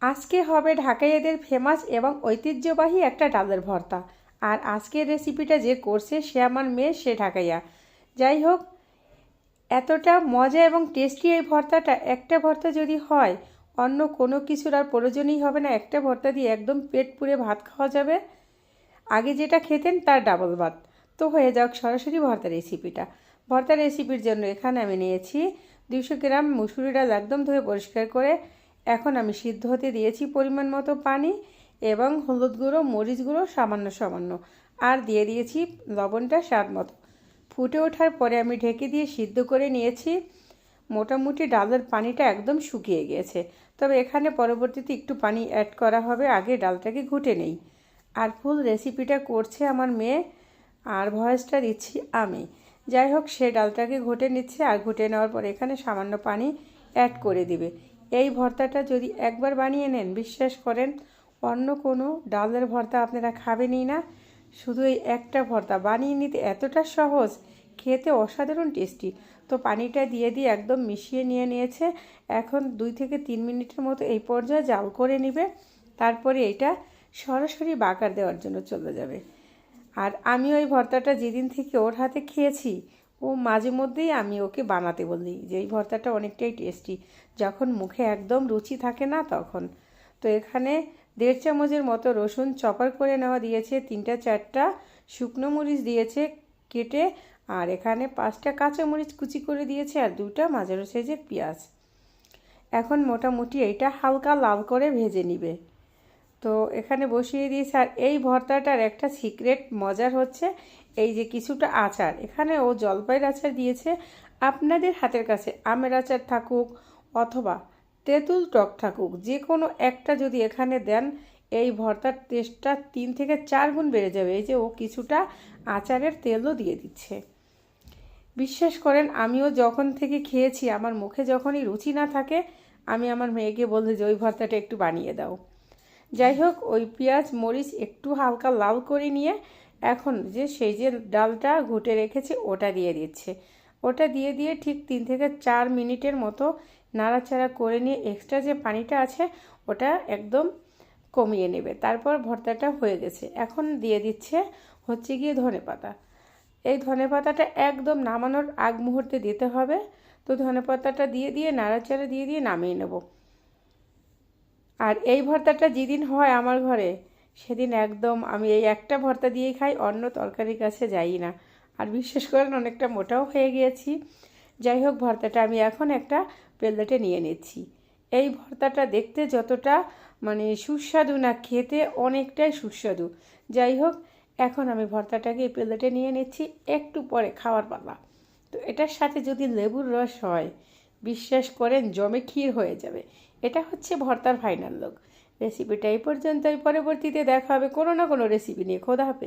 আজকে হবে ঢাকাইয়াদের ফেমাস এবং ঐতিহ্যবাহী একটা ডালের ভর্তা। আর আজকের রেসিপিটা যে করছে সে আমার মেয়ে, সে ঢাকাইয়া। যাই হোক, এতটা মজা এবং টেস্টি এই ভর্তাটা, একটা ভর্তা যদি হয় অন্য কোনো কিছুর আর প্রয়োজনই হবে না। একটা ভর্তা দিয়ে একদম পেট পুরে ভাত খাওয়া যাবে, আগে যেটা খেতেন তার ডাবল ভাত। তো হয়ে যাক সরাসরি ভর্তা রেসিপিটা। ভর্তা রেসিপির জন্য এখানে আমি নিয়েছি 200 গ্রাম মুসুরি ডাল, একদম ধুয়ে পরিষ্কার করে এখন আমি সিদ্ধ হতে দিয়েছি পরিমাণ মতো পানি, এবং হলুদ গুঁড়ো, মরিচ গুঁড়ো সামান্য সামান্য, আর দিয়ে দিয়েছি লবণটা স্বাদ মতো। ফুটে ওঠার পরে আমি ঢেকে দিয়ে সিদ্ধ করে নিয়েছি। মোটামুটি ডালের পানিটা একদম শুকিয়ে গিয়েছে, তবে এখানে পরবর্তীতে একটু পানি অ্যাড করা হবে, আগে ডালটাকে ঘুটে নেই। আর ফুল রেসিপিটা করছে আমার মেয়ে, আর ভয়েসটা দিচ্ছি আমি। যাই হোক, সে ডালটাকে ঘুটে নিচ্ছে, আর ঘুটে নেওয়ার পর এখানে সামান্য পানি অ্যাড করে দিবে। এই ভর্তাটা যদি একবার বানিয়ে নেন, বিশ্বাস করেন অন্য কোনো ডালের ভর্তা আপনারা খাবেনই না। শুধু এই একটা ভর্তা বানিয়ে নিতে এতটা সহজ, খেতে অসাধারণ টেস্টি। তো পানিটা দিয়ে একদম মিশিয়ে নিয়েছে। এখন 2 থেকে 3 মিনিটের মতো এই পর্যায়ে জাল করে নেবে। তারপরে এটা সরাসরি বাগার দেওয়ার জন্য চলে যাবে। আর আমি ওই ভর্তাটা যেদিন থেকে ওর হাতে খেয়েছি, ও মাঝে মধ্যেই আমি ওকে বানাতে বলি যে এই ভর্তাটা অনেকটাই টেস্টি, যখন মুখে একদম রুচি থাকে না তখন। তো এখানে 1.5 চামচের মতো রসুন চপার করে নেওয়া দিয়েছে, 3-4টা শুকনো মরিচ দিয়েছে কেটে, আর এখানে 5টা কাঁচামরিচ কুচি করে দিয়েছে, আর 2টা মাঝারি সাইজের পেঁয়াজ। এখন মোটামুটি এইটা হালকা লাল করে ভেজে নিবে। তো এখানে বসিয়ে দিয়েছি। আর এই ভর্তাটার একটা সিক্রেট মজার হচ্ছে এই যে কিছুটা আচার, এখানে ও জলপাইয়ের আচার দিয়েছে। আপনাদের হাতের কাছে আমের আচার থাকুক অথবা তেঁতুল টক থাকুক, যে কোনো একটা যদি এখানে দেন, এই ভর্তার টেস্টটা 3 থেকে 4 গুণ বেড়ে যাবে। এই যে ও কিছুটা আচারের তেলও দিয়ে দিচ্ছে। বিশ্বাস করেন আমিও যখন থেকে খেয়েছি, আমার মুখে যখনই রুচি না থাকে, আমি আমার মেয়েকে বলি যে ওই ভর্তাটা একটু বানিয়ে দাও। যাই হোক, ওই পেঁয়াজ মরিচ একটু হালকা লাল করে নিয়ে এখন সেই যে ডালটা ঘুটে রেখেছে ওটা দিয়ে দিচ্ছে। ওটা দিয়ে ঠিক 3 থেকে 4 মিনিটের মতো নাড়াচাড়া করে নিয়ে এক্সট্রা যে পানিটা আছে ওটা একদম কমিয়ে নেবে। তারপর ভর্তাটা হয়ে গেছে। এখন দিয়ে দিচ্ছে হচ্ছে গিয়ে ধনেপাতা। এই ধনেপাতাটা একদম নামানোর আগ মুহূর্তে দিতে হবে। তো ধনেপাতাটা দিয়ে নাড়াচাড়া দিয়ে নামিয়ে নেব। আর এই ভর্তাটা যেদিন হয় আমার ঘরে, সেদিন একদম আমি এই একটা ভর্তা দিয়েই খাই, অন্য তরকারির কাছে যাই না। আর বিশ্বাস করেন অনেকটা মোটাও হয়ে গিয়েছি। যাই হোক, ভর্তাটা আমি এখন একটা প্লেটে নিয়ে নিচ্ছি। এই ভর্তাটা দেখতে যতটা সুস্বাদু না, খেতে অনেকটাই সুস্বাদু। যাই হোক, এখন আমি ভর্তাটাকে এই প্লেটে নিয়ে নিচ্ছি, একটু পরে খাওয়ার পালা। তো এটার সাথে যদি লেবুর রস হয়, বিশ্বাস করেন জমে ক্ষীর হয়ে যাবে। এটা হচ্ছে ভর্তার ফাইনাল লুক। রেসিপিটা এই পর্যন্তই। পরবর্তীতে দেখা হবে কোনো না কোনো রেসিপি নিয়ে। খোদা হাফেজ।